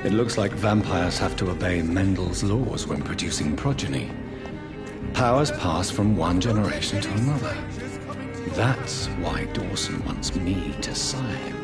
It looks like vampires have to obey Mendel's laws when producing progeny. Powers pass from one generation to another. That's why Dawson wants me to sire him.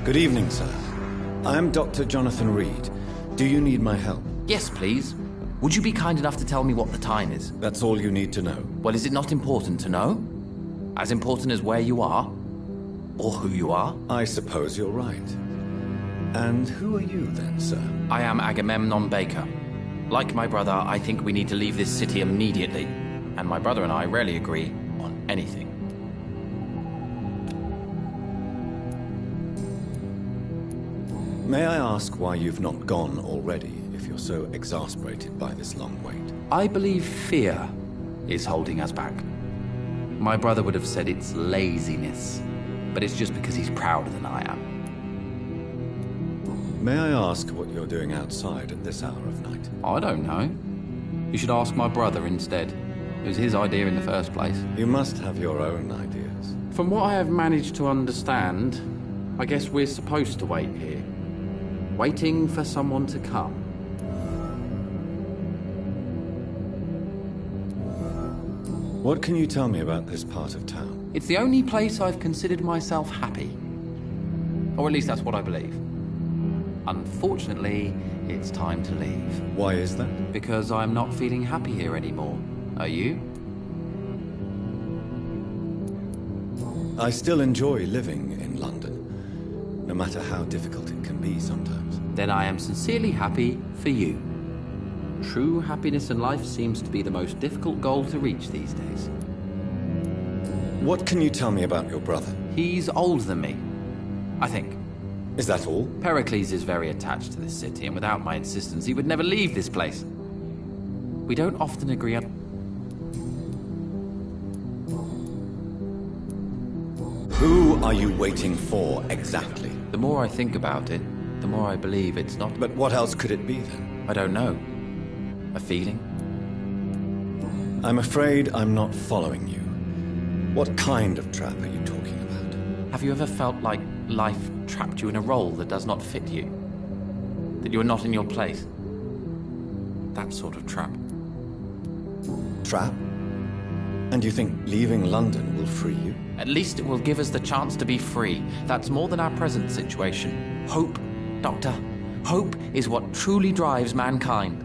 Good evening, sir. I am Dr. Jonathan Reed. Do you need my help? Yes, please. Would you be kind enough to tell me what the time is? That's all you need to know. Well, is it not important to know? As important as where you are? Or who you are? I suppose you're right. And who are you then, sir? I am Agamemnon Baker. Like my brother, I think we need to leave this city immediately. And my brother and I rarely agree on anything. May I ask why you've not gone already, if you're so exasperated by this long wait? I believe fear is holding us back. My brother would have said it's laziness, but it's just because he's prouder than I am. May I ask what you're doing outside at this hour of night? I don't know. You should ask my brother instead. It was his idea in the first place. You must have your own ideas. From what I have managed to understand, I guess we're supposed to wait here. Waiting for someone to come. What can you tell me about this part of town? It's the only place I've considered myself happy. Or at least that's what I believe. Unfortunately, it's time to leave. Why is that? Because I'm not feeling happy here anymore. Are you? I still enjoy living in London, no matter how difficult it can be sometimes. Then I am sincerely happy for you. True happiness in life seems to be the most difficult goal to reach these days. What can you tell me about your brother? He's older than me, I think. Is that all? Pericles is very attached to this city, and without my insistence, he would never leave this place. We don't often agree on... Who are you waiting for, exactly? The more I think about it, the more I believe it's not... But what else could it be, then? I don't know. A feeling? I'm afraid I'm not following you. What kind of trap are you talking about? Have you ever felt like life trapped you in a role that does not fit you? That you are not in your place? That sort of trap. Trap? And you think leaving London will free you? At least it will give us the chance to be free. That's more than our present situation. Hope, Doctor. Hope is what truly drives mankind.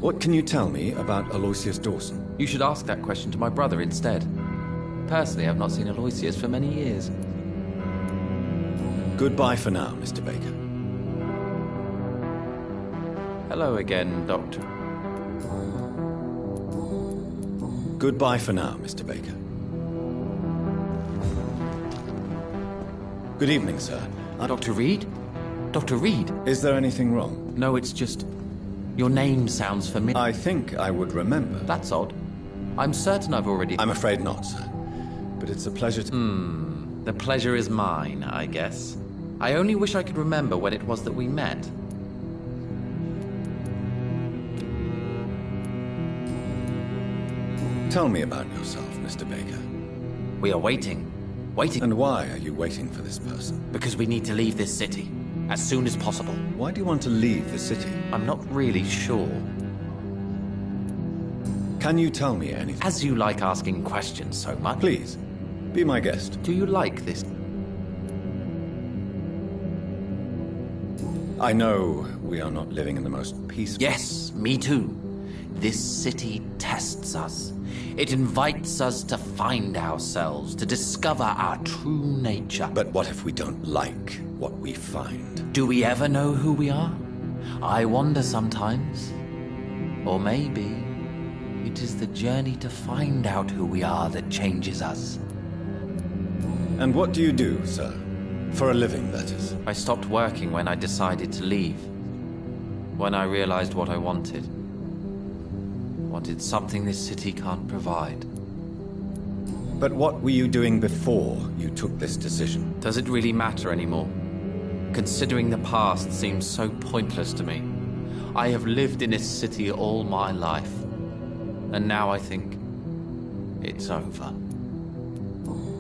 What can you tell me about Aloysius Dawson? You should ask that question to my brother instead. Personally, I've not seen Aloysius for many years. Goodbye for now, Mr. Baker. Hello again, Doctor. Goodbye for now, Mr. Baker. Good evening, sir. Dr. Reed? Dr. Reed? Is there anything wrong? No, it's just... your name sounds familiar. I think I would remember. That's odd. I'm certain I've already... I'm afraid not, sir. But it's a pleasure to... The pleasure is mine, I guess. I only wish I could remember when it was that we met. Tell me about yourself, Mr. Baker. We are waiting. Waiting. And why are you waiting for this person? Because we need to leave this city. As soon as possible. Why do you want to leave the city? I'm not really sure. Can you tell me anything? As you like asking questions so much. Please, be my guest. Do you like this? I know we are not living in the most peaceful... Yes, me too. This city tests us. It invites us to find ourselves, to discover our true nature. But what if we don't like what we find? Do we ever know who we are? I wonder sometimes. Or maybe it is the journey to find out who we are that changes us. And what do you do, sir? For a living, that is. I stopped working when I decided to leave. When I realized what I wanted. Wanted something this city can't provide. But what were you doing before you took this decision? Does it really matter anymore? Considering the past seems so pointless to me. I have lived in this city all my life. And now I think it's over.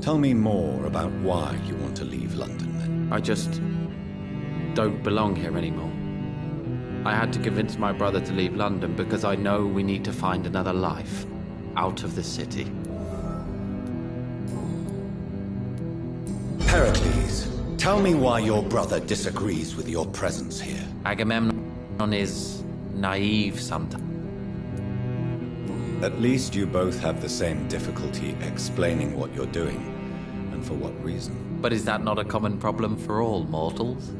Tell me more about why you want to leave London, then. I just don't belong here anymore. I had to convince my brother to leave London because I know we need to find another life out of the city. Pericles, tell me why your brother disagrees with your presence here. Agamemnon is naive sometimes. At least you both have the same difficulty explaining what you're doing, and for what reason. But is that not a common problem for all mortals?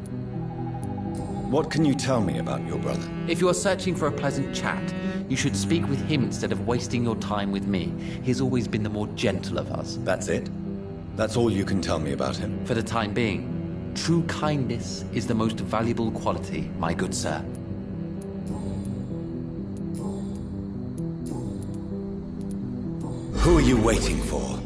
What can you tell me about your brother? If you are searching for a pleasant chat, you should speak with him instead of wasting your time with me. He's always been the more gentle of us. That's it? That's all you can tell me about him? For the time being, true kindness is the most valuable quality, my good sir. Who are you waiting for?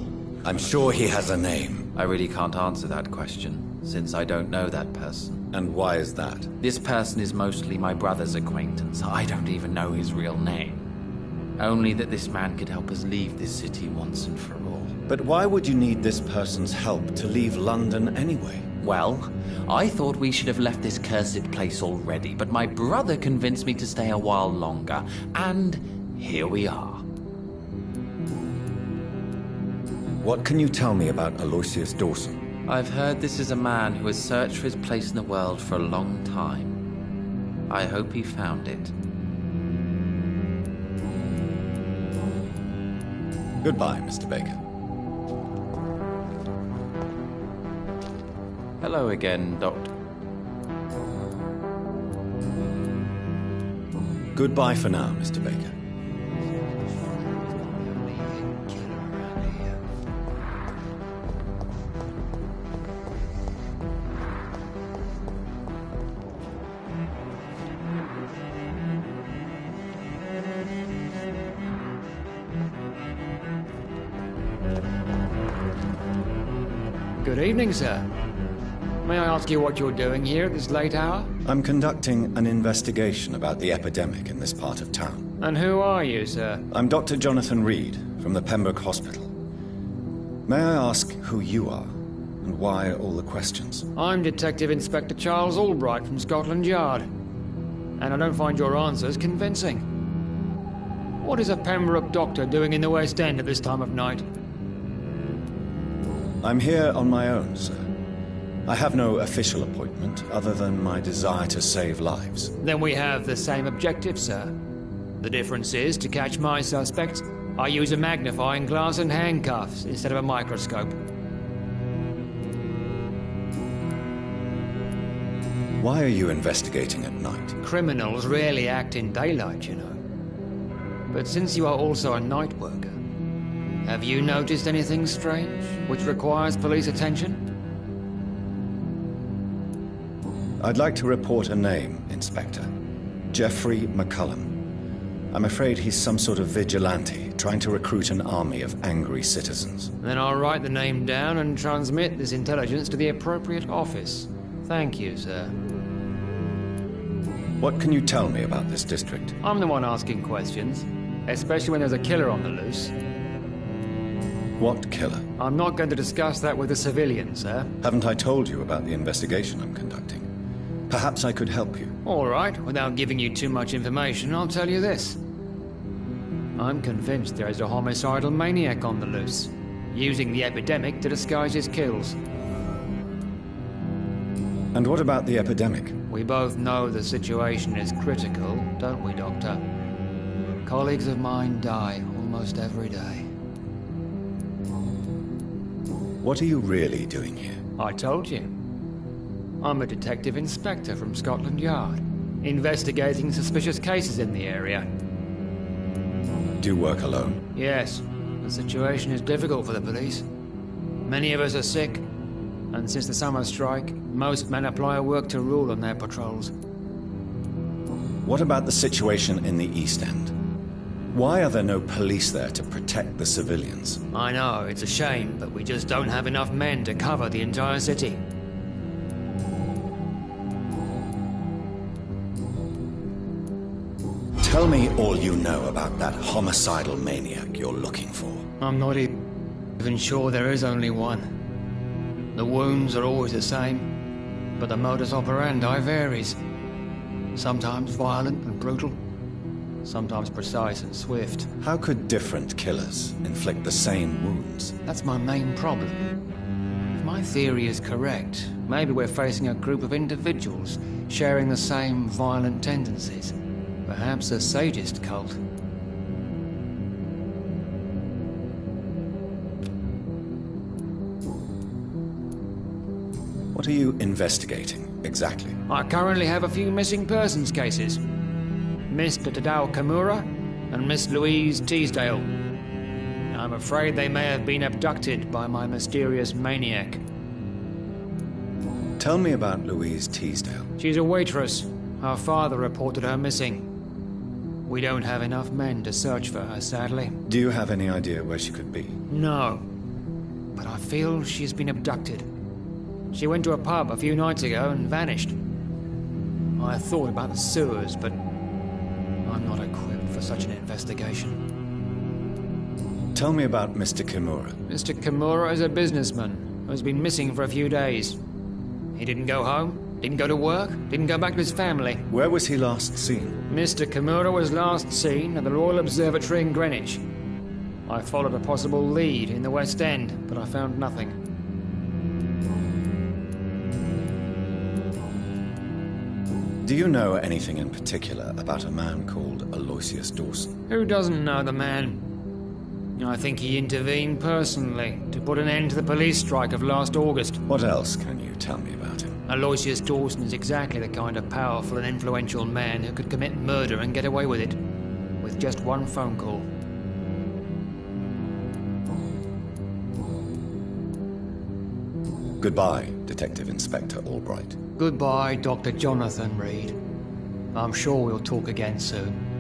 I'm sure he has a name. I really can't answer that question, since I don't know that person. And why is that? This person is mostly my brother's acquaintance. I don't even know his real name. Only that this man could help us leave this city once and for all. But why would you need this person's help to leave London anyway? Well, I thought we should have left this cursed place already, but my brother convinced me to stay a while longer, and here we are. What can you tell me about Aloysius Dawson? I've heard this is a man who has searched for his place in the world for a long time. I hope he found it. Goodbye, Mr. Baker. Hello again, Doctor. Goodbye for now, Mr. Baker. Good evening, sir. May I ask you what you're doing here at this late hour? I'm conducting an investigation about the epidemic in this part of town. And who are you, sir? I'm Dr. Jonathan Reed from the Pembroke Hospital. May I ask who you are and why all the questions? I'm Detective Inspector Charles Albright from Scotland Yard. And I don't find your answers convincing. What is a Pembroke doctor doing in the West End at this time of night? I'm here on my own, sir. I have no official appointment other than my desire to save lives. Then we have the same objective, sir. The difference is, to catch my suspects, I use a magnifying glass and handcuffs instead of a microscope. Why are you investigating at night? Criminals rarely act in daylight, you know. But since you are also a night worker, have you noticed anything strange which requires police attention? I'd like to report a name, Inspector. Geoffrey McCullum. I'm afraid he's some sort of vigilante, trying to recruit an army of angry citizens. Then I'll write the name down and transmit this intelligence to the appropriate office. Thank you, sir. What can you tell me about this district? I'm the one asking questions, especially when there's a killer on the loose. What killer? I'm not going to discuss that with the civilians, sir. Haven't I told you about the investigation I'm conducting? Perhaps I could help you. All right, without giving you too much information, I'll tell you this. I'm convinced there is a homicidal maniac on the loose, using the epidemic to disguise his kills. And what about the epidemic? We both know the situation is critical, don't we, Doctor? Colleagues of mine die almost every day. What are you really doing here? I told you. I'm a detective inspector from Scotland Yard, investigating suspicious cases in the area. Do you work alone? Yes, the situation is difficult for the police. Many of us are sick, and since the summer strike, most men apply a work to rule on their patrols. What about the situation in the East End? Why are there no police there to protect the civilians? I know, it's a shame, but we just don't have enough men to cover the entire city. Tell me all you know about that homicidal maniac you're looking for. I'm not even sure there is only one. The wounds are always the same, but the modus operandi varies. Sometimes violent and brutal, sometimes precise and swift. How could different killers inflict the same wounds? That's my main problem. If my theory is correct, maybe we're facing a group of individuals sharing the same violent tendencies. Perhaps a sadist cult. What are you investigating, exactly? I currently have a few missing persons cases. Mr. Tadao Kimura and Miss Louise Teasdale. I'm afraid they may have been abducted by my mysterious maniac. Tell me about Louise Teasdale. She's a waitress. Her father reported her missing. We don't have enough men to search for her, sadly. Do you have any idea where she could be? No. But I feel she's been abducted. She went to a pub a few nights ago and vanished. I thought about the sewers, but I'm not equipped for such an investigation. Tell me about Mr. Kimura. Mr. Kimura is a businessman who's been missing for a few days. He didn't go home, didn't go to work, didn't go back to his family. Where was he last seen? Mr. Kimura was last seen at the Royal Observatory in Greenwich. I followed a possible lead in the West End, but I found nothing. Do you know anything in particular about a man called Aloysius Dawson? Who doesn't know the man? I think he intervened personally to put an end to the police strike of last August. What else can you tell me about him? Aloysius Dawson is exactly the kind of powerful and influential man who could commit murder and get away with it, with just one phone call. Goodbye, Detective Inspector Albright. Goodbye, Dr. Jonathan Reed. I'm sure we'll talk again soon.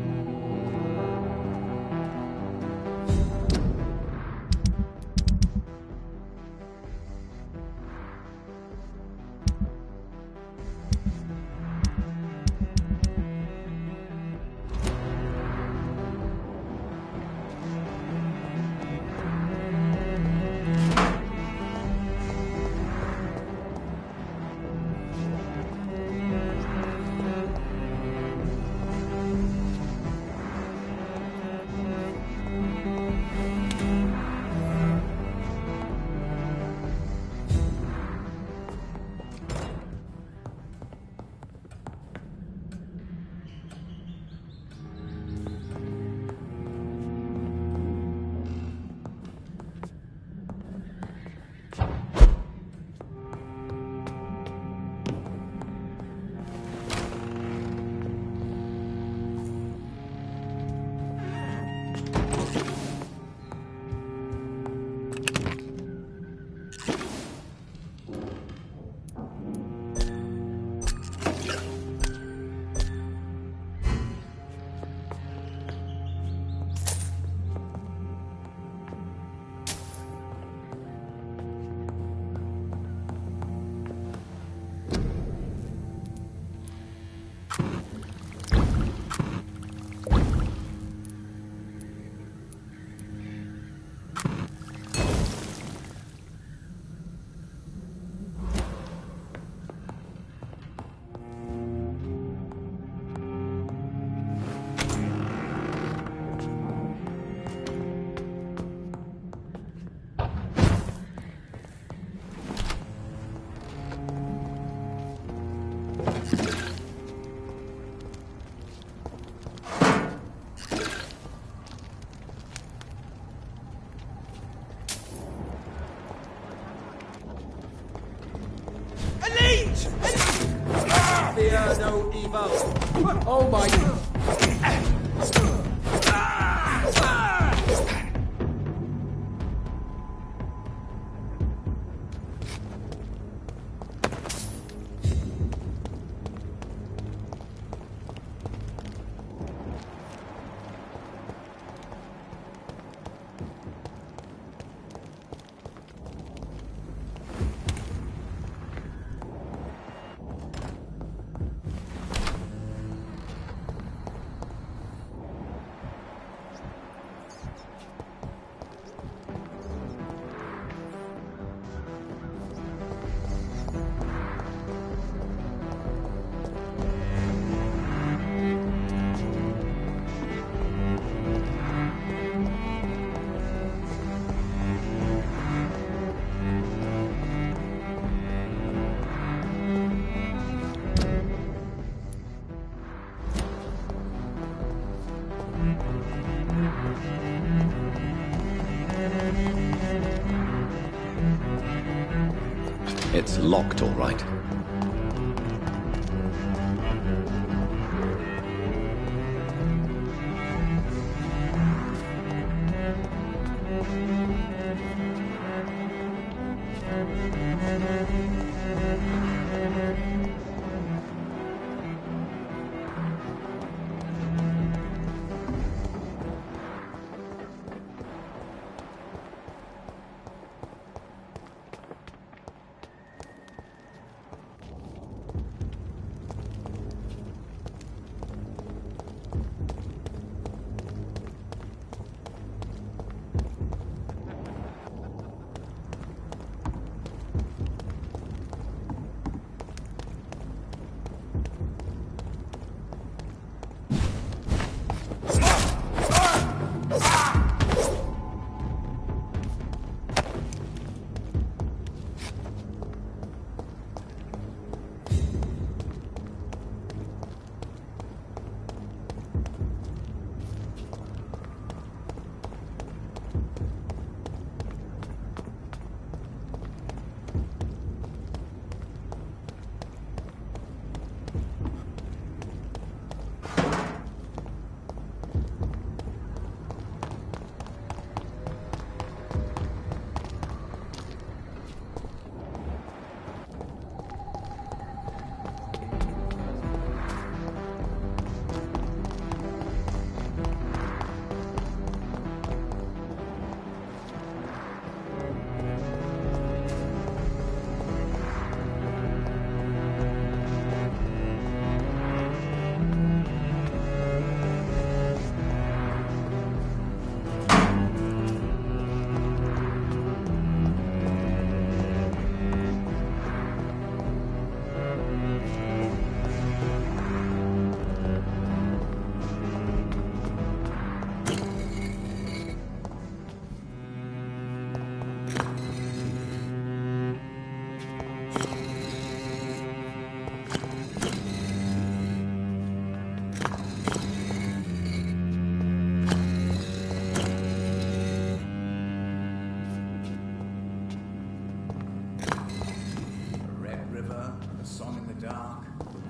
Fear no evil. Oh my... It's locked, all right.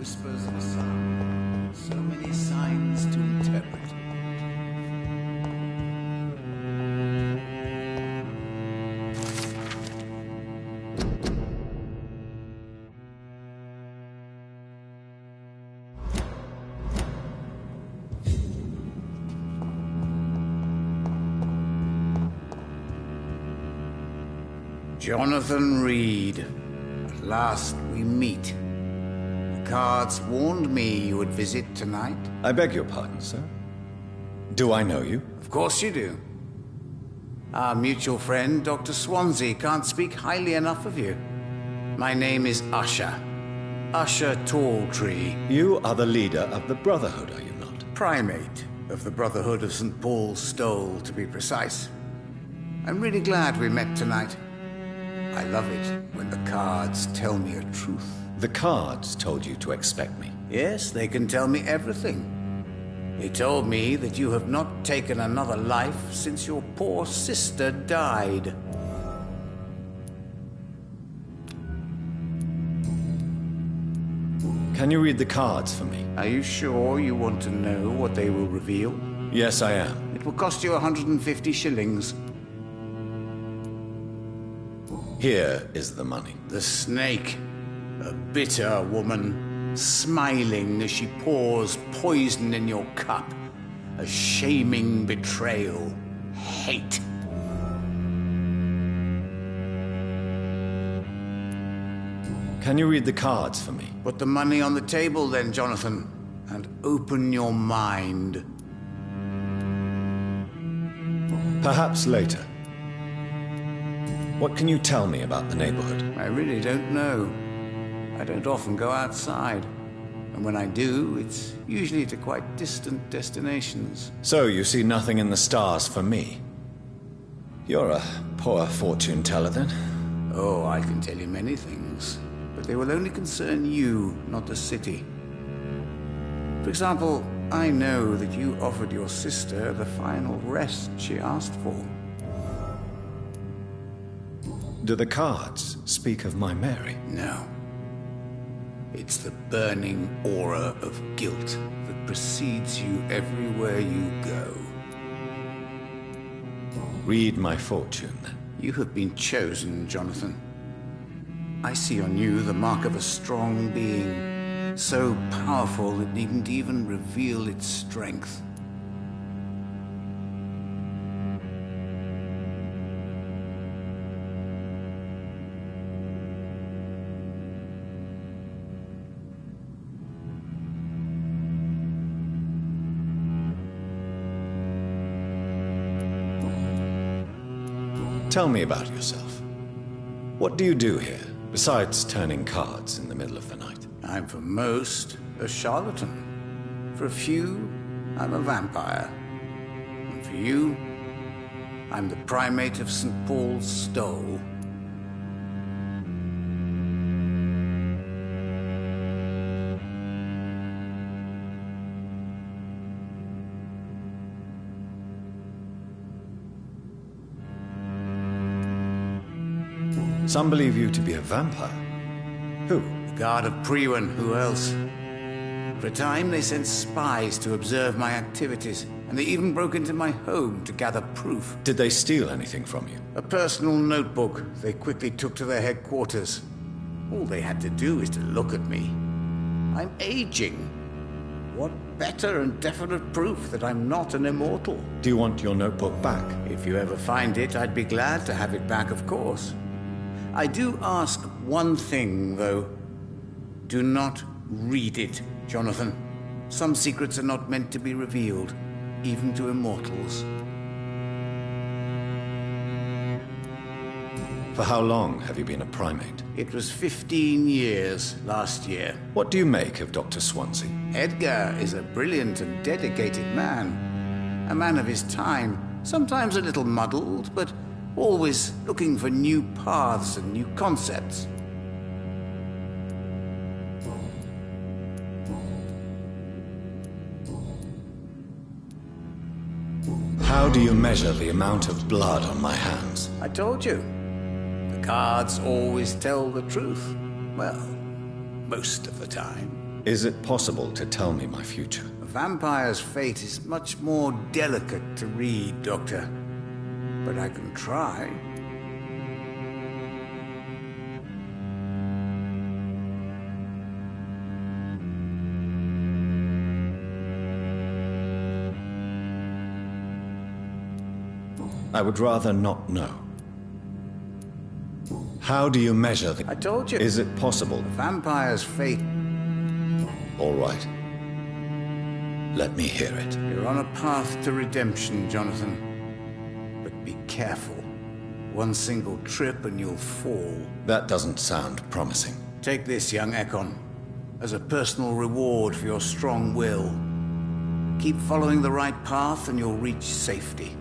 whispers of a sound. So many signs to interpret. Jonathan Reed. At last we meet. The cards warned me you would visit tonight. I beg your pardon, sir. Do I know you? Of course you do. Our mutual friend, Dr. Swansea, can't speak highly enough of you. My name is Usher. Usher Talltree. You are the leader of the Brotherhood, are you not? Primate of the Brotherhood of St. Paul's Stole, to be precise. I'm really glad we met tonight. I love it when the cards tell me a truth. The cards told you to expect me. Yes, they can tell me everything. They told me that you have not taken another life since your poor sister died. Can you read the cards for me? Are you sure you want to know what they will reveal? Yes, I am. It will cost you 150 shillings. Here is the money. The snake, a bitter woman, smiling as she pours poison in your cup. A shaming betrayal. Hate. Can you read the cards for me? Put the money on the table then, Jonathan, and open your mind. Perhaps later. What can you tell me about the neighborhood? I really don't know. I don't often go outside. And when I do, it's usually to quite distant destinations. So you see nothing in the stars for me? You're a poor fortune teller then? Oh, I can tell you many things. But they will only concern you, not the city. For example, I know that you offered your sister the final rest she asked for. Do the cards speak of my Mary? No. It's the burning aura of guilt that precedes you everywhere you go. Read my fortune, then. You have been chosen, Jonathan. I see on you the mark of a strong being, so powerful it needn't even reveal its strength. Tell me about yourself. What do you do here, besides turning cards in the middle of the night? I'm for most a charlatan. For a few, I'm a vampire. And for you, I'm the primate of St. Paul's Stole. Some believe you to be a vampire. Who? The Guard of Priwen, who else? For a time, they sent spies to observe my activities, and they even broke into my home to gather proof. Did they steal anything from you? A personal notebook they quickly took to their headquarters. All they had to do is to look at me. I'm aging. What better and definite proof that I'm not an immortal? Do you want your notebook back? If you ever find it, I'd be glad to have it back, of course. I do ask one thing, though. Do not read it, Jonathan. Some secrets are not meant to be revealed, even to immortals. For how long have you been a primate? It was 15 years last year. What do you make of Dr. Swansea? Edgar is a brilliant and dedicated man. A man of his time, sometimes a little muddled, but always looking for new paths and new concepts. How do you measure the amount of blood on my hands? I told you. The cards always tell the truth. Well, most of the time. Is it possible to tell me my future? A vampire's fate is much more delicate to read, Doctor. But I can try. I would rather not know. How do you measure the... I told you. Is it possible? The vampire's fate. All right. Let me hear it. You're on a path to redemption, Jonathan. Be careful. One single trip and you'll fall. That doesn't sound promising. Take this, young Ekon, as a personal reward for your strong will. Keep following the right path and you'll reach safety.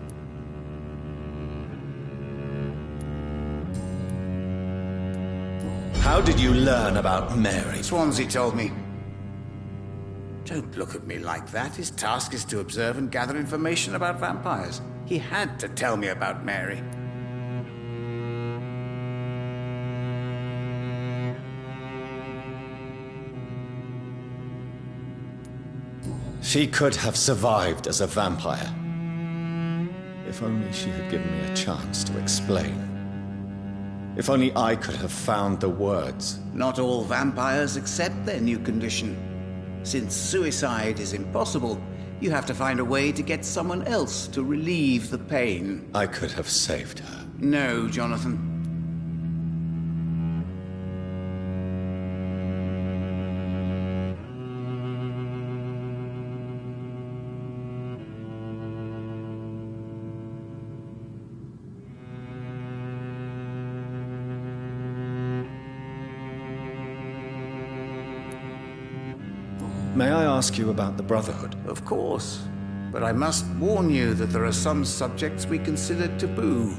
How did you learn about Mary? Swansea told me. Don't look at me like that. His task is to observe and gather information about vampires. He had to tell me about Mary. She could have survived as a vampire. If only she had given me a chance to explain. If only I could have found the words. Not all vampires accept their new condition. Since suicide is impossible, you have to find a way to get someone else to relieve the pain. I could have saved her. No, Jonathan. May I ask you about the Brotherhood? Of course. But I must warn you that there are some subjects we consider taboo,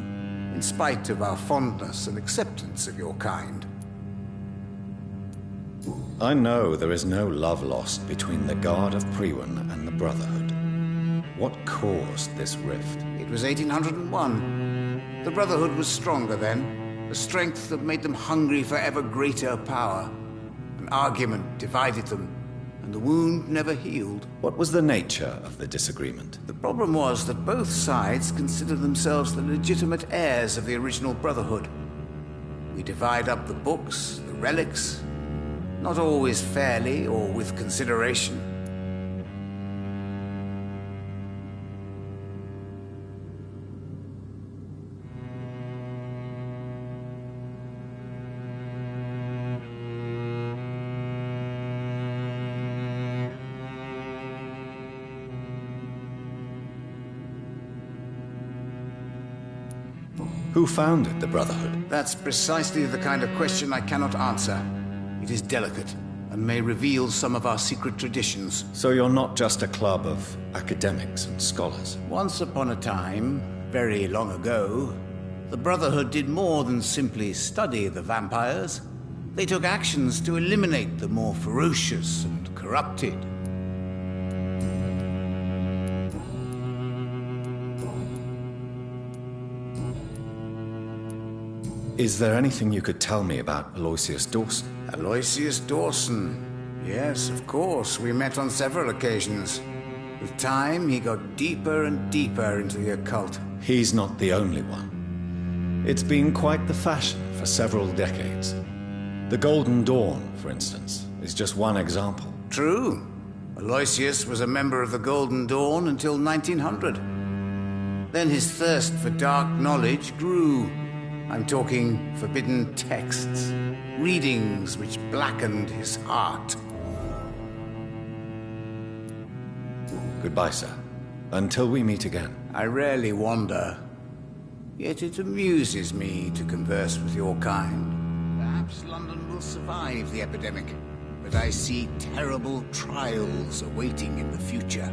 in spite of our fondness and acceptance of your kind. I know there is no love lost between the Guard of Priwen and the Brotherhood. What caused this rift? It was 1801. The Brotherhood was stronger then, a strength that made them hungry for ever greater power. An argument divided them, and the wound never healed. What was the nature of the disagreement? The problem was that both sides considered themselves the legitimate heirs of the original Brotherhood. We divide up the books, the relics, not always fairly or with consideration. Who founded the Brotherhood? That's precisely the kind of question I cannot answer. It is delicate, and may reveal some of our secret traditions. So you're not just a club of academics and scholars? Once upon a time, very long ago, the Brotherhood did more than simply study the vampires. They took actions to eliminate the more ferocious and corrupted. Is there anything you could tell me about Aloysius Dawson? Aloysius Dawson. Yes, of course. We met on several occasions. With time, he got deeper and deeper into the occult. He's not the only one. It's been quite the fashion for several decades. The Golden Dawn, for instance, is just one example. True. Aloysius was a member of the Golden Dawn until 1900. Then his thirst for dark knowledge grew. I'm talking forbidden texts, readings which blackened his heart. Goodbye, sir. Until we meet again. I rarely wander, yet it amuses me to converse with your kind. Perhaps London will survive the epidemic, but I see terrible trials awaiting in the future.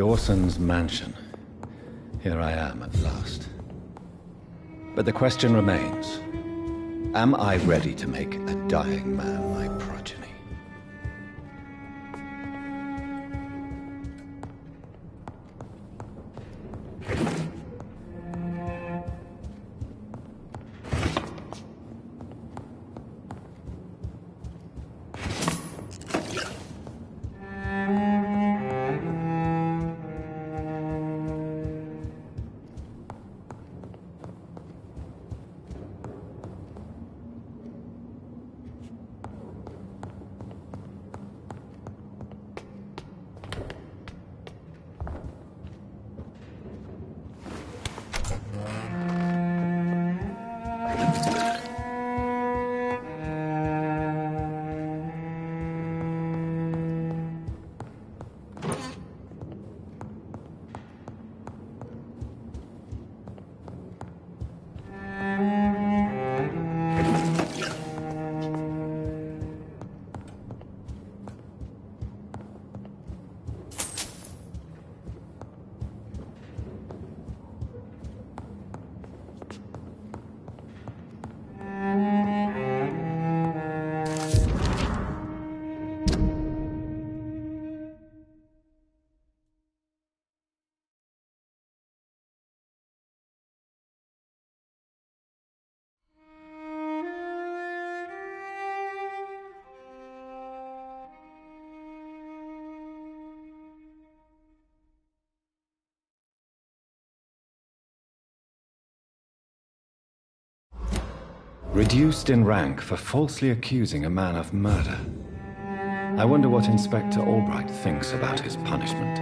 Dawson's mansion. Here I am at last. But the question remains, am I ready to make a dying man my progeny? Reduced in rank for falsely accusing a man of murder. I wonder what Inspector Albright thinks about his punishment.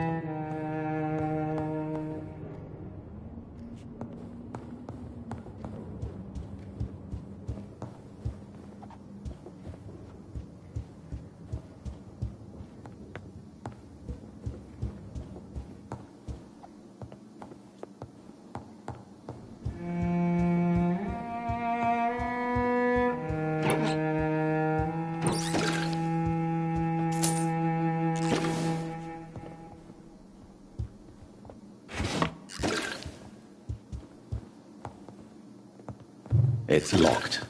It's locked.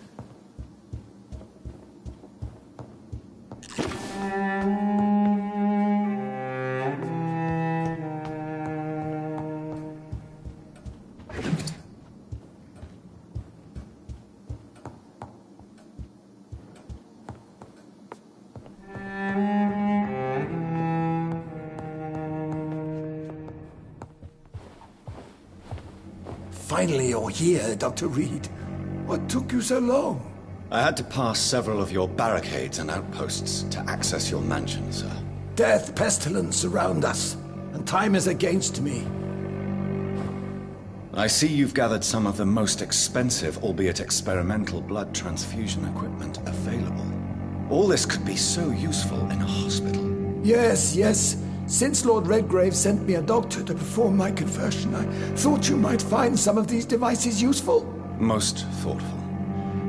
Finally, you're here, Dr. Reed. What took you so long? I had to pass several of your barricades and outposts to access your mansion, sir. Death, pestilence surround us, and time is against me. I see you've gathered some of the most expensive, albeit experimental, blood transfusion equipment available. All this could be so useful in a hospital. Yes. Since Lord Redgrave sent me a doctor to perform my conversion, I thought you might find some of these devices useful. Most thoughtful.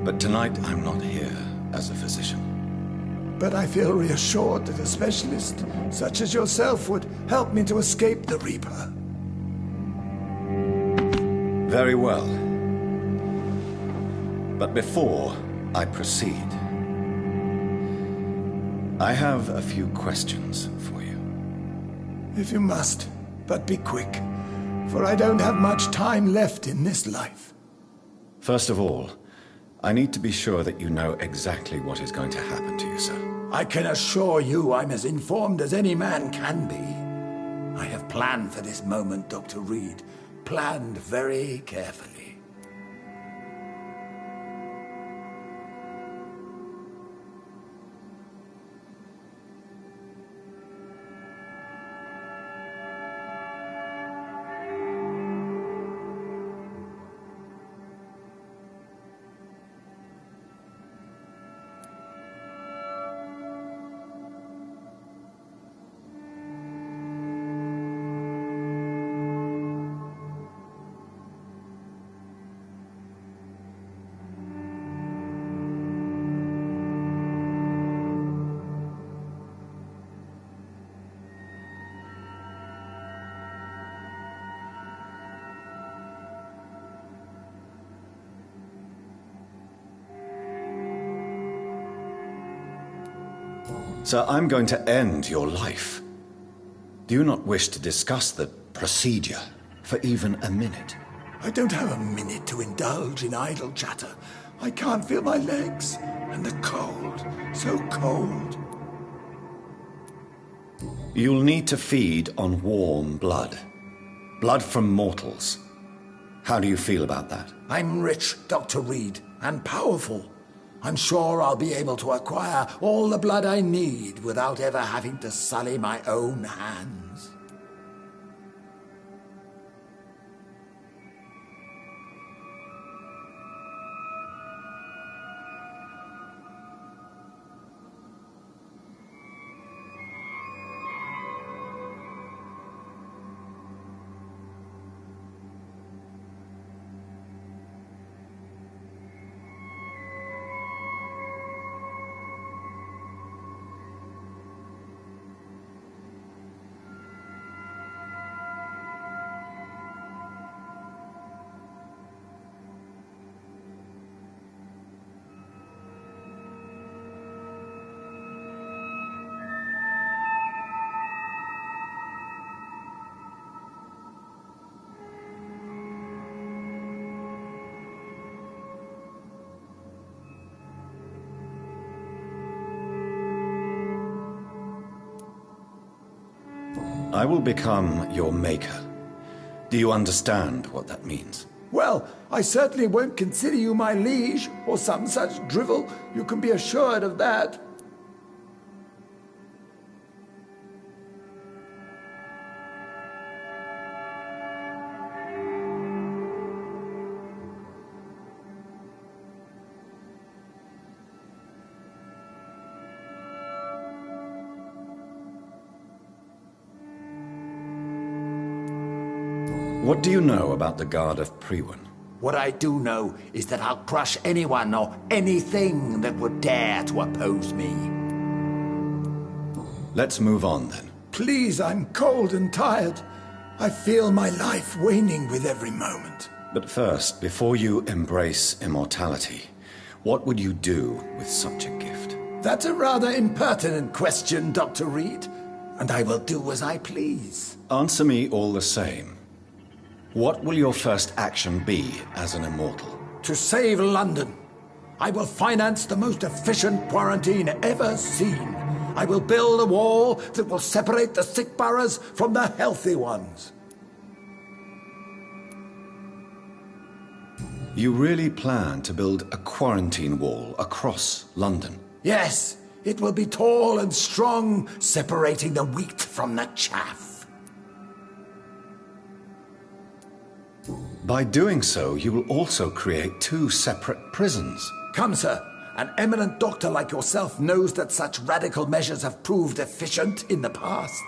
But tonight I'm not here as a physician. But I feel reassured that a specialist such as yourself would help me to escape the Reaper. Very well. But before I proceed, I have a few questions for you. If you must, but be quick, for I don't have much time left in this life. First of all, I need to be sure that you know exactly what is going to happen to you, sir. I can assure you I'm as informed as any man can be. I have planned for this moment, Dr. Reed. Planned very carefully. So I'm going to end your life. Do you not wish to discuss the procedure for even a minute? I don't have a minute to indulge in idle chatter. I can't feel my legs, and the cold, so cold. You'll need to feed on warm blood. Blood from mortals. How do you feel about that? I'm rich, Dr. Reed, and powerful. I'm sure I'll be able to acquire all the blood I need without ever having to sully my own hands. I will become your maker. Do you understand what that means? Well, I certainly won't consider you my liege, or some such drivel. You can be assured of that. What do you know about the Guard of Priwen? What I do know is that I'll crush anyone or anything that would dare to oppose me. Let's move on then. Please, I'm cold and tired. I feel my life waning with every moment. But first, before you embrace immortality, what would you do with such a gift? That's a rather impertinent question, Dr. Reed, and I will do as I please. Answer me all the same. What will your first action be as an immortal? To save London. I will finance the most efficient quarantine ever seen. I will build a wall that will separate the sick boroughs from the healthy ones. You really plan to build a quarantine wall across London? Yes, it will be tall and strong, separating the wheat from the chaff. By doing so, you will also create two separate prisons. Come, sir. An eminent doctor like yourself knows that such radical measures have proved efficient in the past.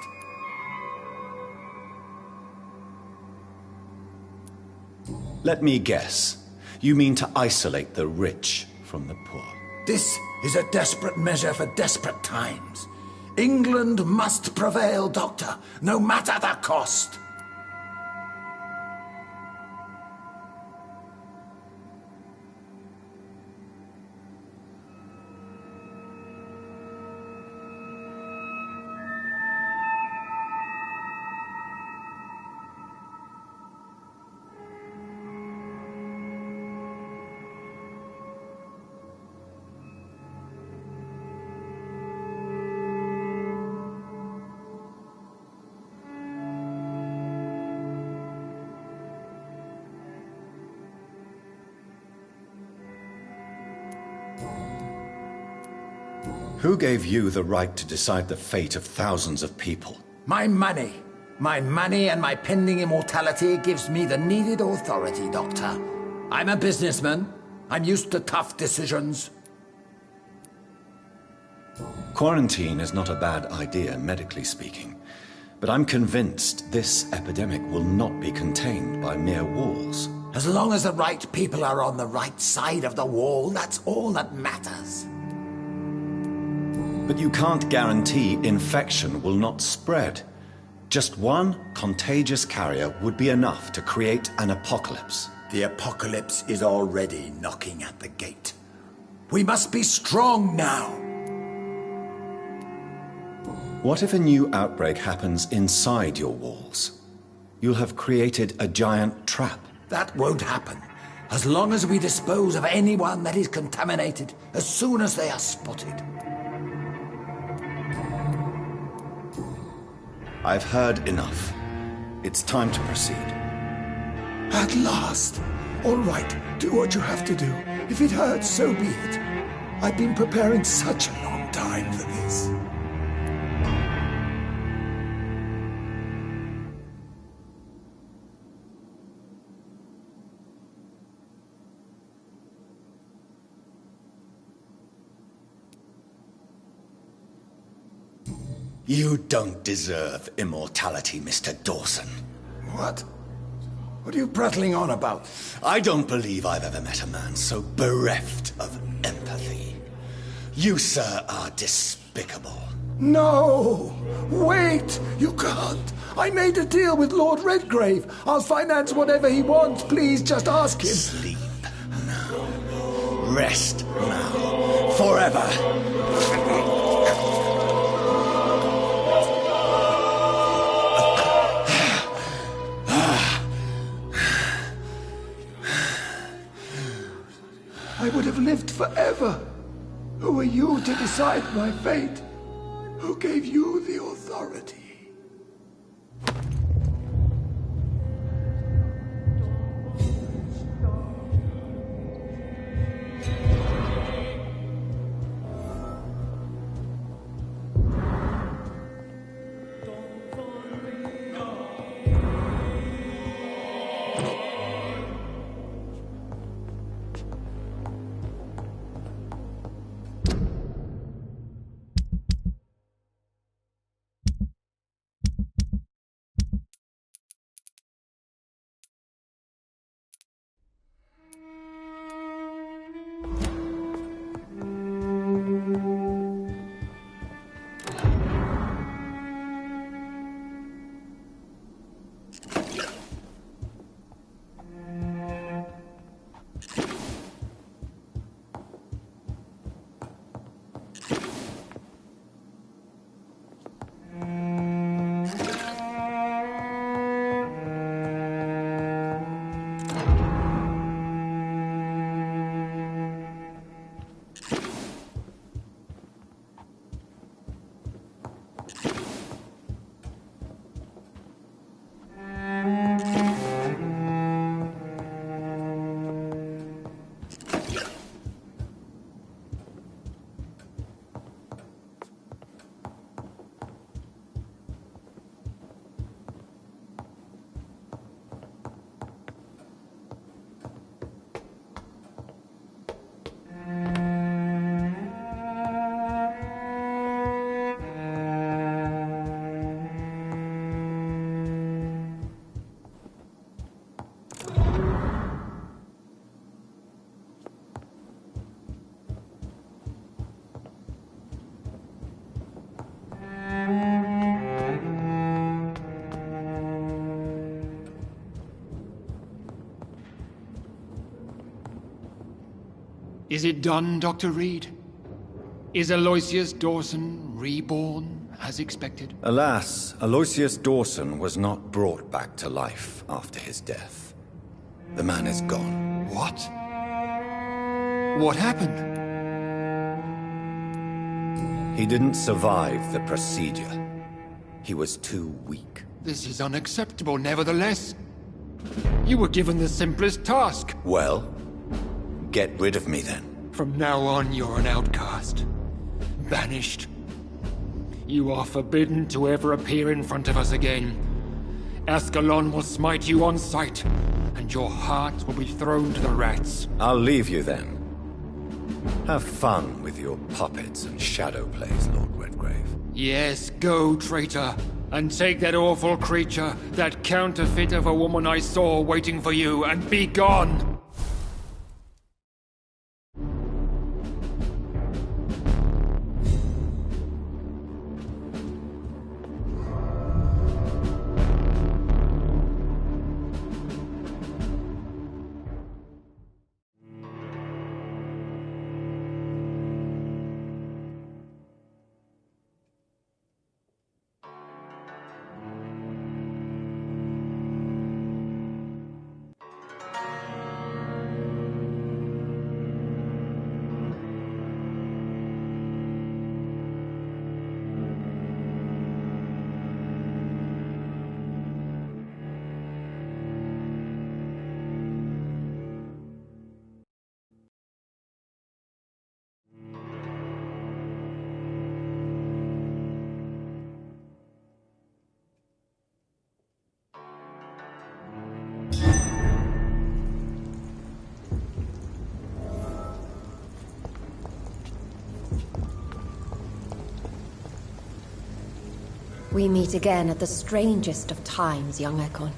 Let me guess. You mean to isolate the rich from the poor? This is a desperate measure for desperate times. England must prevail, Doctor, no matter the cost. Who gave you the right to decide the fate of thousands of people? My money. My money and my pending immortality gives me the needed authority, Doctor. I'm a businessman. I'm used to tough decisions. Quarantine is not a bad idea, medically speaking. But I'm convinced this epidemic will not be contained by mere walls. As long as the right people are on the right side of the wall, that's all that matters. But you can't guarantee infection will not spread. Just one contagious carrier would be enough to create an apocalypse. The apocalypse is already knocking at the gate. We must be strong now. What if a new outbreak happens inside your walls? You'll have created a giant trap. That won't happen. As long as we dispose of anyone that is contaminated as soon as they are spotted. I've heard enough. It's time to proceed. At last. All right, do what you have to do. If it hurts, so be it. I've been preparing such a long time for this. You don't deserve immortality, Mr. Dawson. What? What are you prattling on about? I don't believe I've ever met a man so bereft of empathy. You, sir, are despicable. No! Wait! You can't! I made a deal with Lord Redgrave. I'll finance whatever he wants. Please, just ask him. Sleep now. Rest now. Forever. I would have lived forever. Who are you to decide my fate? Who gave you the authority? Is it done, Dr. Reed? Is Aloysius Dawson reborn, as expected? Alas, Aloysius Dawson was not brought back to life after his death. The man is gone. What? What happened? He didn't survive the procedure. He was too weak. This is unacceptable, nevertheless. You were given the simplest task. Well, get rid of me then. From now on, you're an outcast. Banished. You are forbidden to ever appear in front of us again. Ascalon will smite you on sight, and your heart will be thrown to the rats. I'll leave you then. Have fun with your puppets and shadow plays, Lord Redgrave. Yes, go, traitor, and take that awful creature, that counterfeit of a woman I saw waiting for you, and be gone! We meet again at the strangest of times, young Ekon.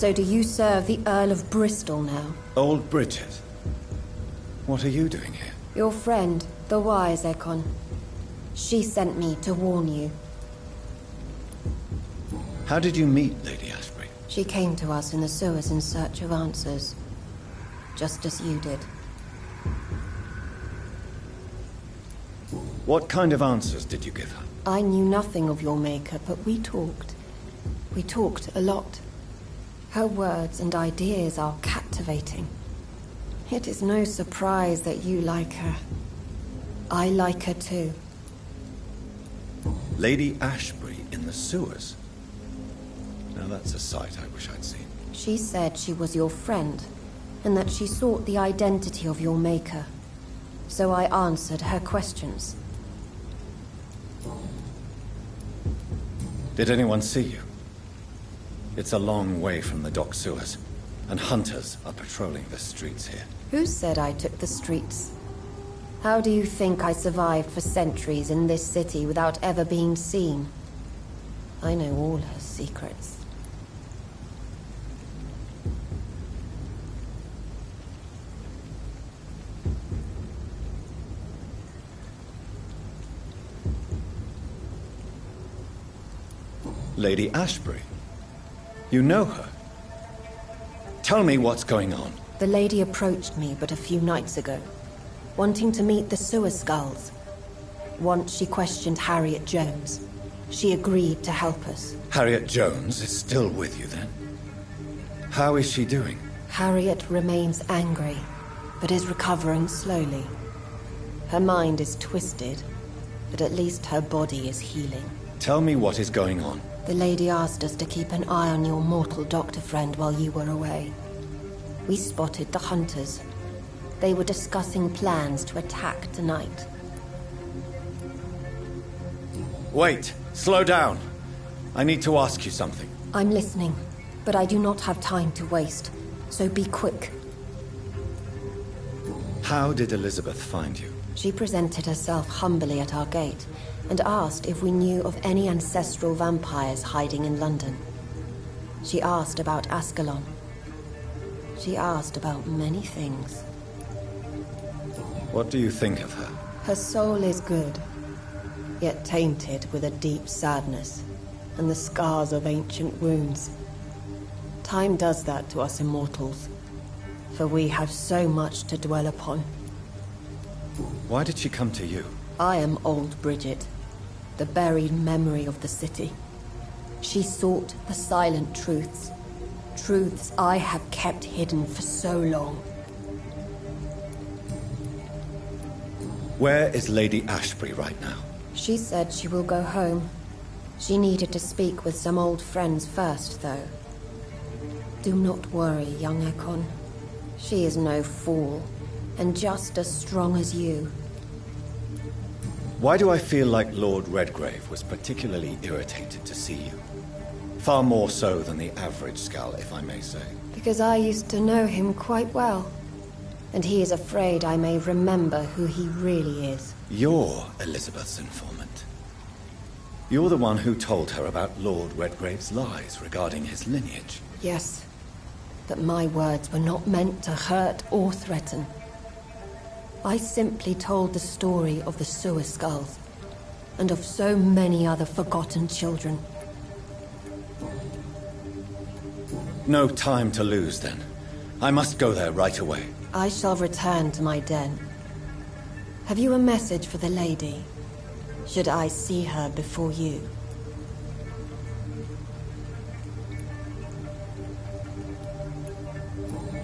So do you serve the Earl of Bristol now? Old Bridget. What are you doing here? Your friend, the wise Ekon. She sent me to warn you. How did you meet Lady Ashbury? She came to us in the sewers in search of answers. Just as you did. What kind of answers did you give her? I knew nothing of your maker, but we talked. We talked a lot. Her words and ideas are captivating. It is no surprise that you like her. I like her too. Lady Ashbury in the sewers? Now that's a sight I wish I'd seen. She said she was your friend, and that she sought the identity of your maker. So I answered her questions. Did anyone see you? It's a long way from the dock sewers, and hunters are patrolling the streets here. Who said I took the streets? How do you think I survived for centuries in this city without ever being seen? I know all her secrets. Lady Ashbury? You know her? Tell me what's going on. The lady approached me but a few nights ago, wanting to meet the sewer skulls. Once she questioned Harriet Jones. She agreed to help us. Harriet Jones is still with you, then? How is she doing? Harriet remains angry, but is recovering slowly. Her mind is twisted, but at least her body is healing. Tell me what is going on. The lady asked us to keep an eye on your mortal doctor friend while you were away. We spotted the hunters. They were discussing plans to attack tonight. Wait! Slow down! I need to ask you something. I'm listening, but I do not have time to waste, so be quick. How did Elizabeth find you? She presented herself humbly at our gate and asked if we knew of any ancestral vampires hiding in London. She asked about Ascalon. She asked about many things. What do you think of her? Her soul is good, yet tainted with a deep sadness and the scars of ancient wounds. Time does that to us immortals, for we have so much to dwell upon. Why did she come to you? I am old Bridget, the buried memory of the city. She sought the silent truths, truths I have kept hidden for so long. Where is Lady Ashbury right now? She said she will go home. She needed to speak with some old friends first, though. Do not worry, young Ekon. She is no fool, and just as strong as you. Why do I feel like Lord Redgrave was particularly irritated to see you? Far more so than the average Skull, if I may say. Because I used to know him quite well. And he is afraid I may remember who he really is. You're Elizabeth's informant. You're the one who told her about Lord Redgrave's lies regarding his lineage. Yes, but my words were not meant to hurt or threaten. I simply told the story of the Sewer Skulls, and of so many other forgotten children. No time to lose, then. I must go there right away. I shall return to my den. Have you a message for the lady? Should I see her before you?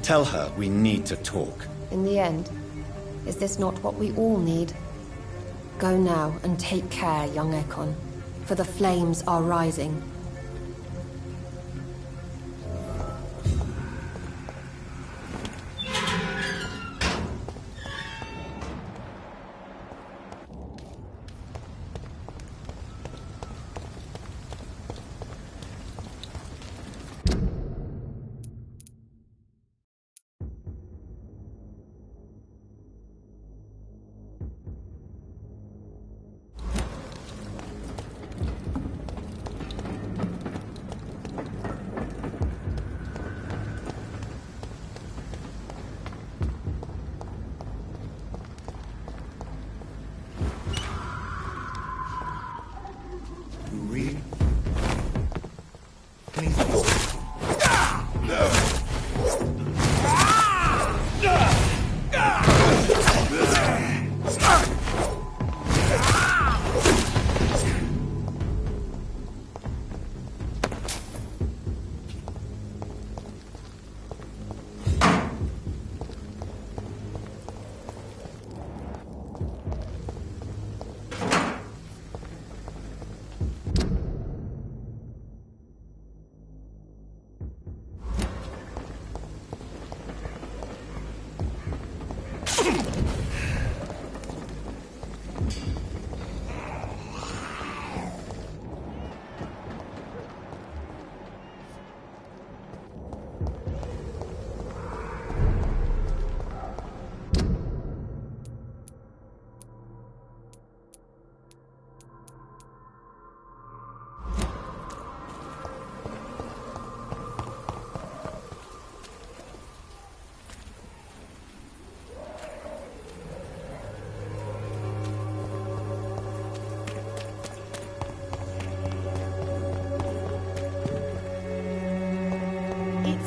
Tell her we need to talk. In the end, is this not what we all need? Go now and take care, young Ekon, for the flames are rising.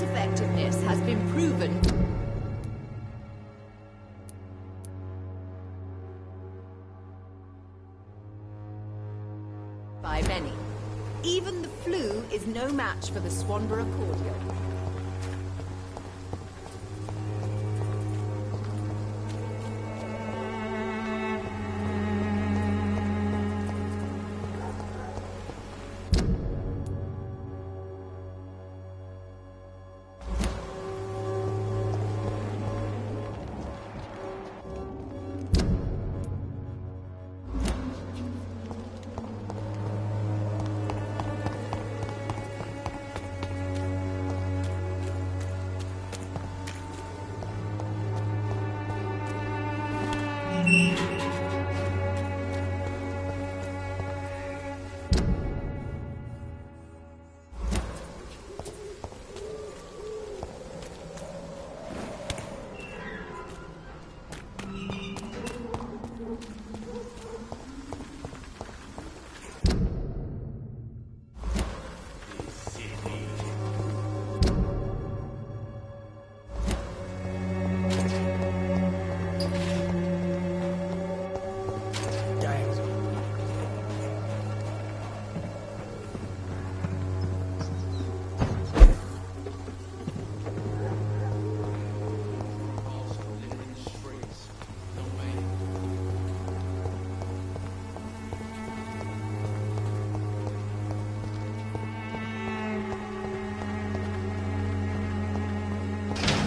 Effectiveness has been proven. is no match for the Swanborough cordial.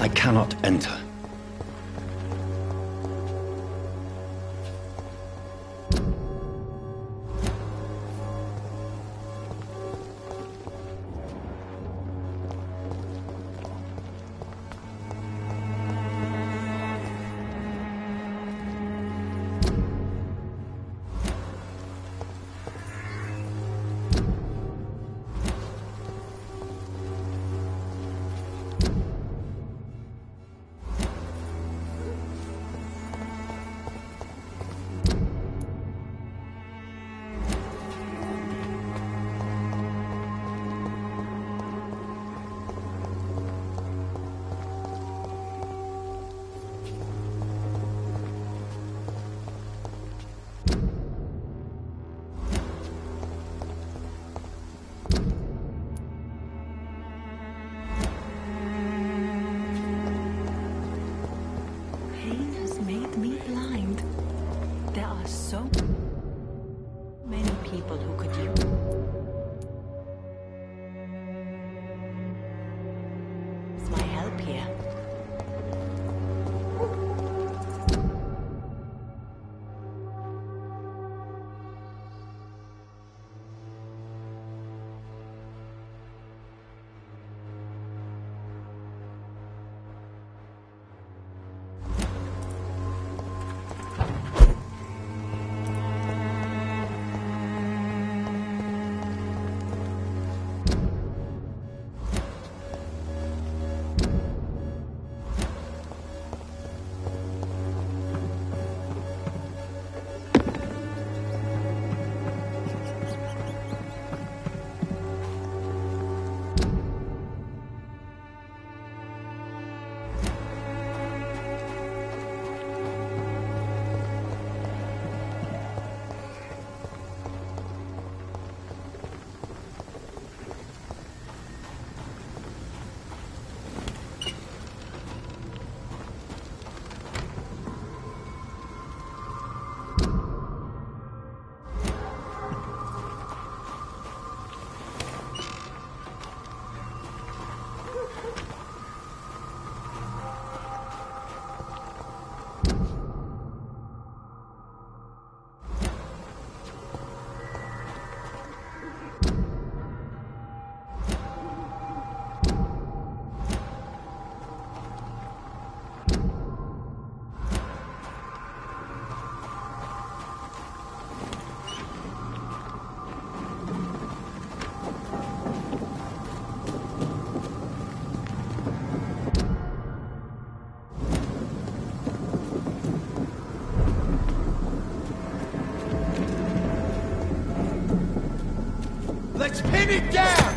I cannot enter. Let's pin it down!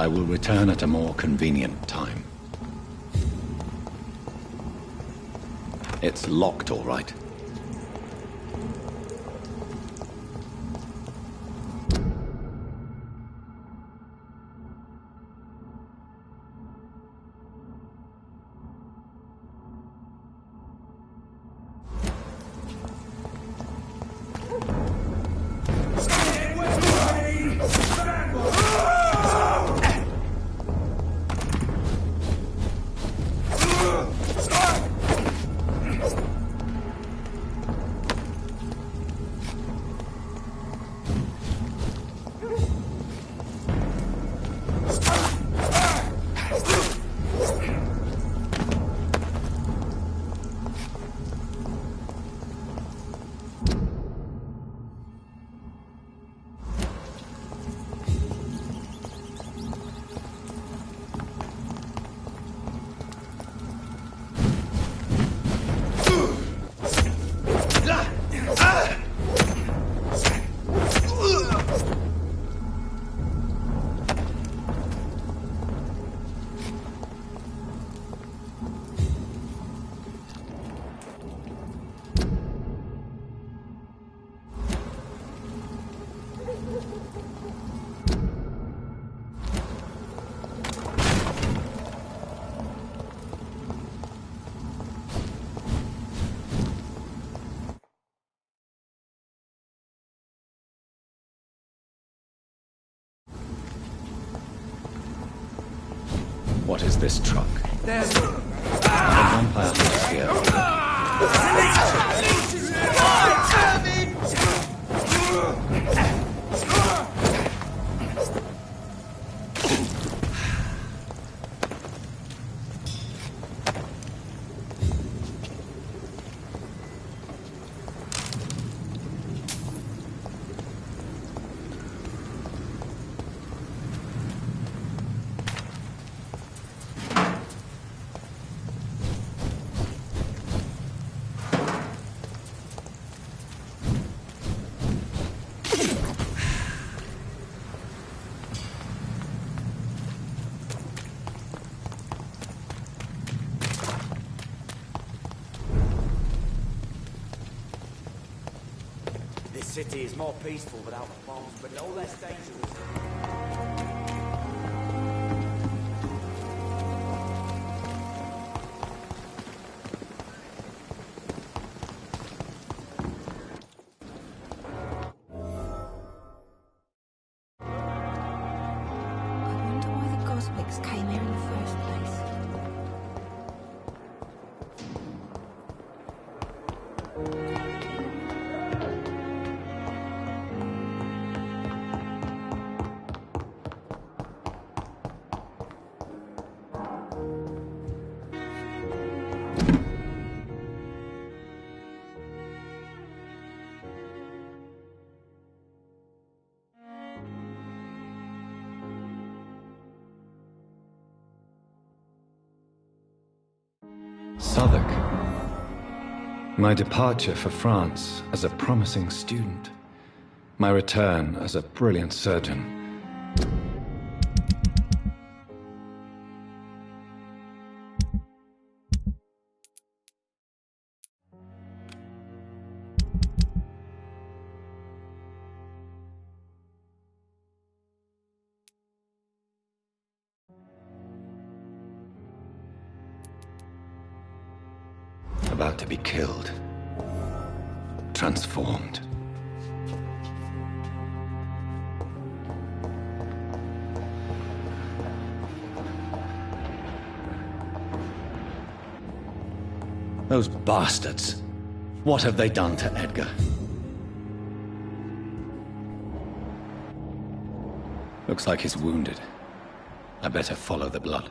I will return at a more convenient time. It's locked, all right. What is this truck? There's... A vampire horse here. This city is more peaceful without the bombs, but no less dangerous. Came here in the first place. Southwark. My departure for France as a promising student. My return as a brilliant surgeon. About to be killed. Transformed. Those bastards. What have they done to Edgar? Looks like he's wounded. I better follow the blood.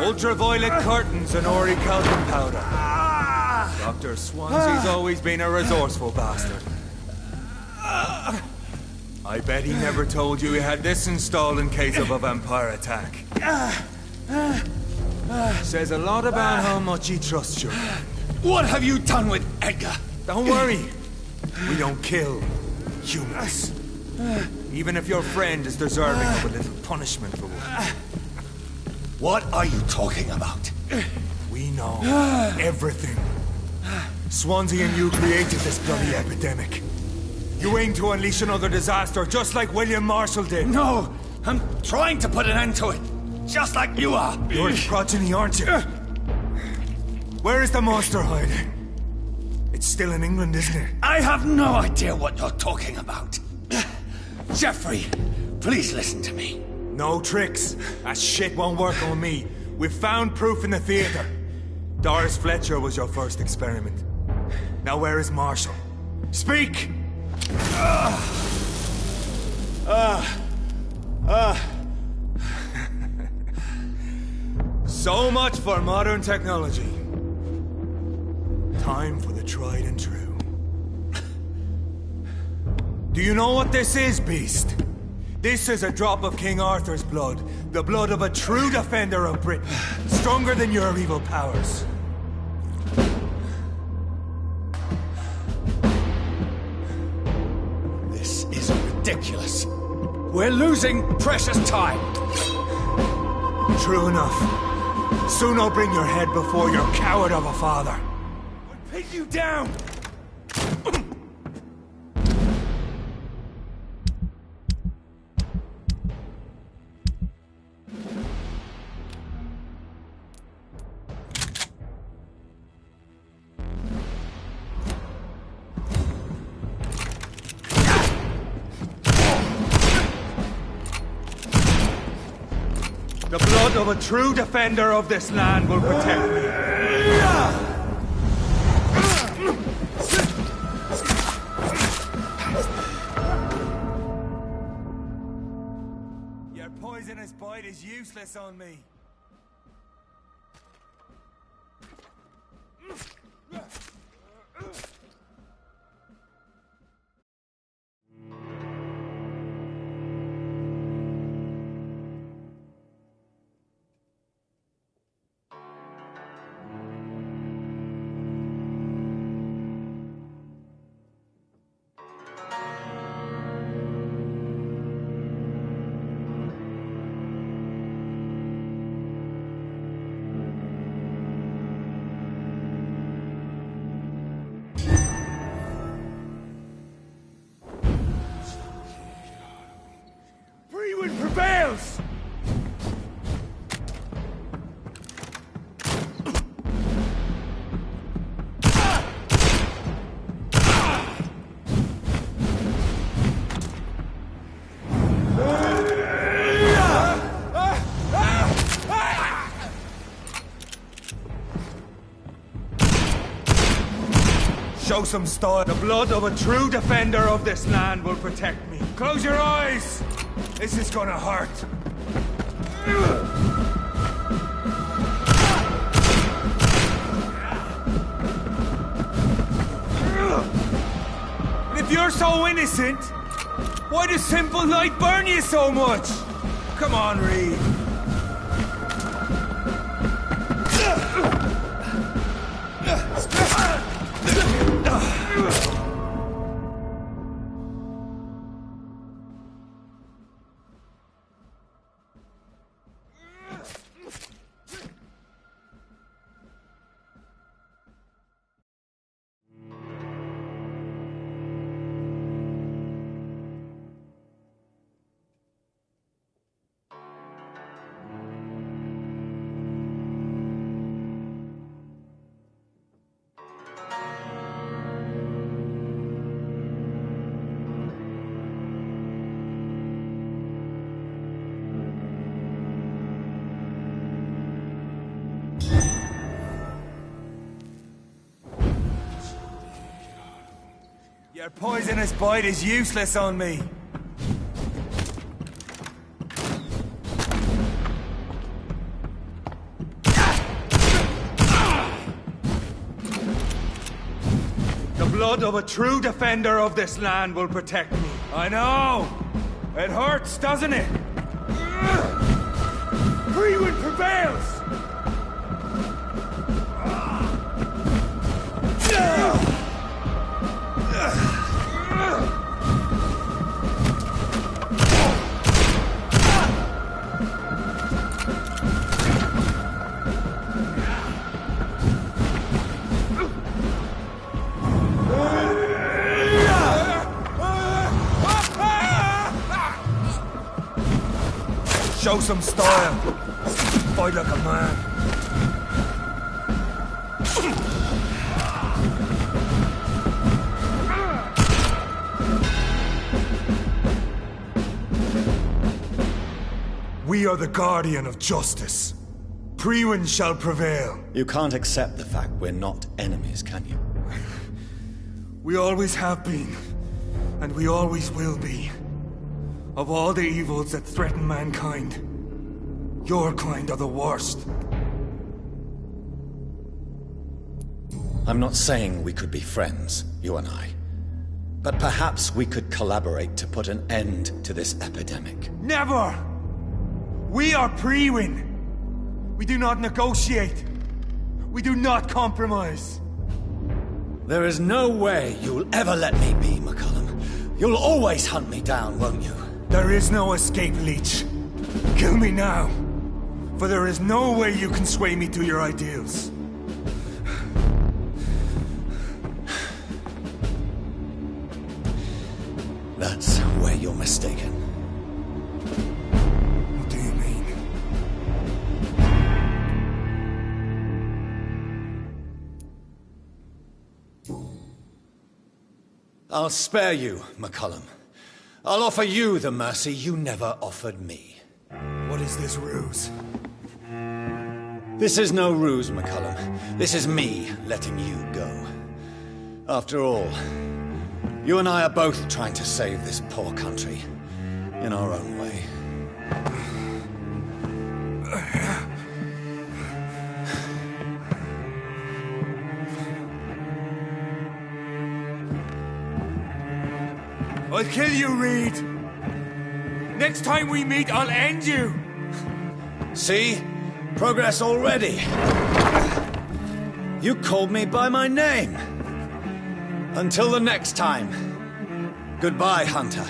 Ultraviolet curtains and orichalcum powder. Dr. Swansea's always been a resourceful bastard. I bet he never told you he had this installed in case of a vampire attack. Says a lot about how much he trusts you. What have you done with Edgar? Don't worry. We don't kill humans. Even if your friend is deserving of a little punishment for one. What are you talking about? We know everything. Swansea and you created this bloody epidemic. You aim to unleash another disaster, just like William Marshall did. No! I'm trying to put an end to it, just like you are. You're his progeny, aren't you? Where is the monster hiding? It's still in England, isn't it? I have no idea what you're talking about. Jeffrey, please listen to me. No tricks. That shit won't work on me. We've found proof in the theater. Doris Fletcher was your first experiment. Now where is Marshall? Speak! So much for modern technology. Time for the tried and true. Do you know what this is, Beast? This is a drop of King Arthur's blood. The blood of a true defender of Britain. Stronger than your evil powers. This is ridiculous. We're losing precious time. True enough. Soon I'll bring your head before your coward of a father. I'll pin you down! The blood of a true defender of this land will protect me. Your poisonous bite is useless on me. Prevails! Show some style. The blood of a true defender of this land will protect me. Close your eyes! This is gonna hurt. And if you're so innocent, why does simple light burn you so much? Come on, Reed. Your poisonous bite is useless on me. blood of a true defender of this land will protect me. I know! It hurts, doesn't it? Freewind prevails! Show some style. Fight like a man. We are the guardian of justice. Priwen shall prevail. You can't accept the fact we're not enemies, can you? We always have been, and we always will be. Of all the evils that threaten mankind, your kind are the worst. I'm not saying we could be friends, you and I. But perhaps we could collaborate to put an end to this epidemic. Never! We are Priwen. We do not negotiate. We do not compromise. There is no way you'll ever let me be, McCullum. You'll always hunt me down, won't you? There is no escape, Leech. Kill me now. For there is no way you can sway me to your ideals. That's where you're mistaken. What do you mean? I'll spare you, McCullum. I'll offer you the mercy you never offered me. What is this ruse? This is no ruse, McCullum. This is me letting you go. After all, you and I are both trying to save this poor country in our own way. I'll kill you, Reed. Next time we meet, I'll end you. See? Progress already. You called me by my name. Until the next time. Goodbye, Hunter.